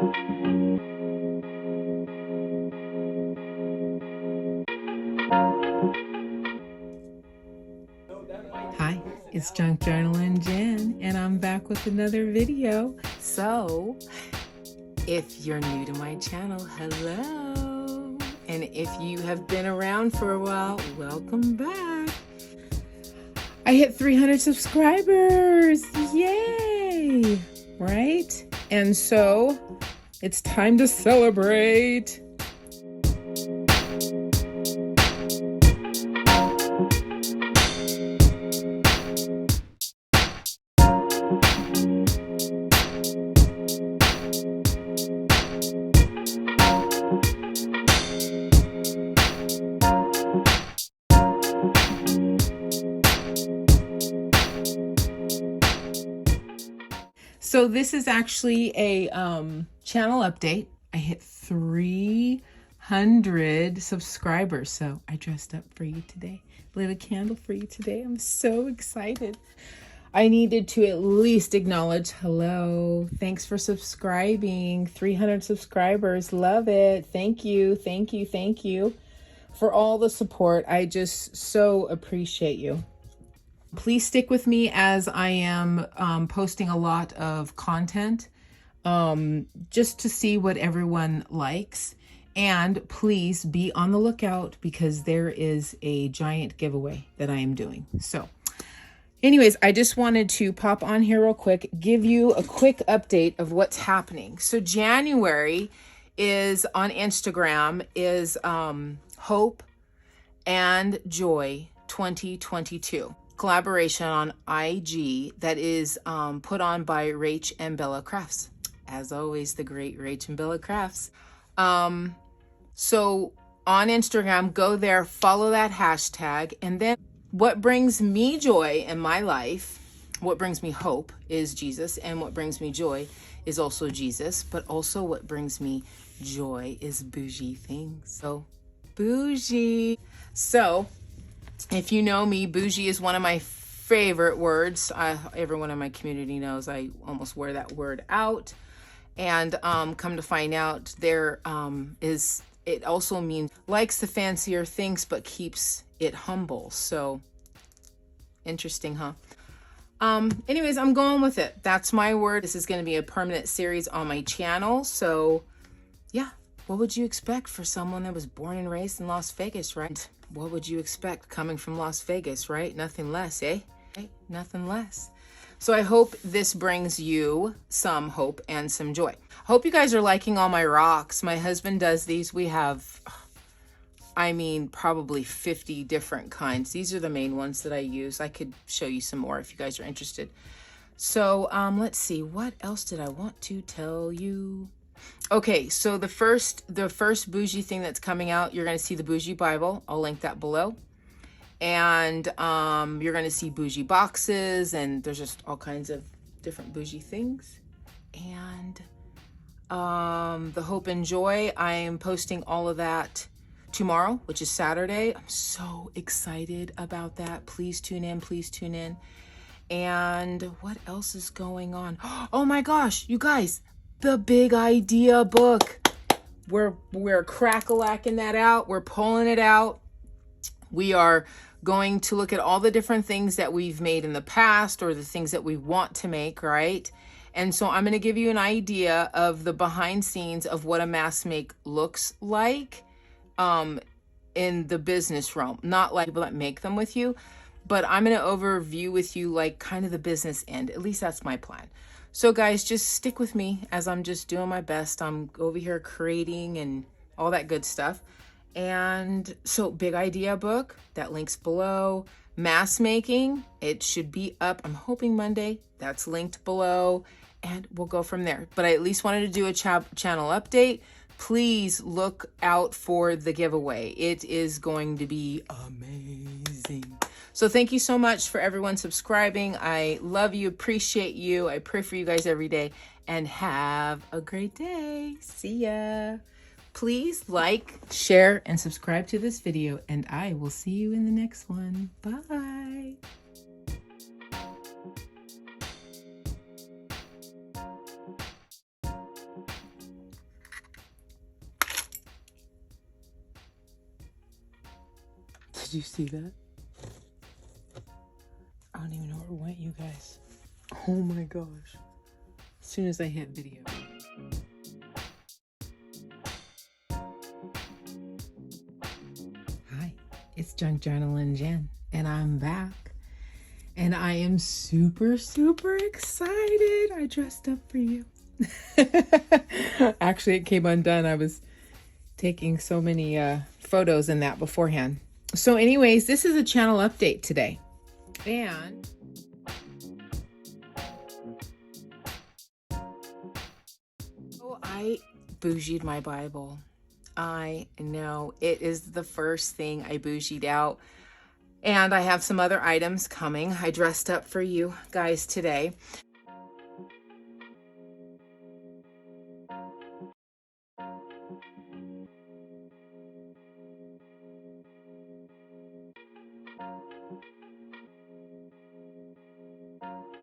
Hi, it's Junk Journaling Jen, and I'm back with another video. So, if you're new to my channel, hello. And if you have been around for a while, welcome back. I hit 300 subscribers, yay, right? And so, it's time to celebrate. So this is actually a channel update. I hit 300 subscribers, so I dressed up for you today. Lit a candle for you today. I'm so excited. I needed to at least acknowledge, hello, thanks for subscribing. 300 subscribers, love it. Thank you, thank you, thank you for all the support. I just so appreciate you. Please stick with me as I am posting a lot of content just to see what everyone likes. And please be on the lookout because there is a giant giveaway that I am doing. So anyways, I just wanted to pop on here real quick, give you a quick update of what's happening. So January is on Instagram is Hope and Joy 2022. Collaboration on IG that is put on by RACHANDBELLA Crafts. As always, the great RACHANDBELLA Crafts. So on Instagram, go there, follow that hashtag. And then what brings me joy in my life, what brings me hope is Jesus. And what brings me joy is also Jesus. But also what brings me joy is bougie things. So bougie. So if you know me, bougie is one of my favorite words. Everyone in my community knows I almost wear that word out. And come to find out, it also means likes the fancier things, but keeps it humble. So interesting, huh? Anyways, I'm going with it. That's my word. This is going to be a permanent series on my channel. So yeah, what would you expect for someone that was born and raised in Las Vegas, right? What would you expect coming from Las Vegas, right? Nothing less, eh? Nothing less. So I hope this brings you some hope and some joy. Hope you guys are liking all my rocks. My husband does these. We have, I mean, probably 50 different kinds. These are the main ones that I use. I could show you some more if you guys are interested. So let's see. What else did I want to tell you? Okay, so the first bougie thing that's coming out, you're going to see the Boujee Bible. I'll link that below. And you're going to see bougie boxes, and there's just all kinds of different bougie things. And the Hope and Joy, I am posting all of that tomorrow, which is Saturday. I'm so excited about that. Please tune in, please tune in. And what else is going on? Oh my gosh, you guys, the big idea book. We're crack-a-lacking that out. We're pulling it out. We are going to look at all the different things that we've made in the past or the things that we want to make, right? And so I'm going to give you an idea of the behind scenes of what a mask make looks like in the business realm. Not like people that make them with you, but I'm going to overview with you like kind of the business end. At least that's my plan. So guys, just stick with me as I'm just doing my best. I'm over here creating and all that good stuff. And so big idea book, that link's below. Mask making, it should be up, I'm hoping Monday. That's linked below, and we'll go from there. But I at least wanted to do a channel update. Please look out for the giveaway. It is going to be amazing. So thank you so much for everyone subscribing. I love you, appreciate you. I pray for you guys every day, and have a great day. See ya. Please like, share, and subscribe to this video, and I will see you in the next one. Bye. Did you see that? I don't even know where it went, you guys. Oh my gosh. As soon as I hit video. Hi, it's Junk Journaling Jen, and I'm back. And I am super, super excited. I dressed up for you. Actually, it came undone. I was taking so many photos in that beforehand. So anyways, this is a channel update today. And I bougeed my Bible. I know it is the first thing I bougeed out. And I have some other items coming. I dressed up for you guys today.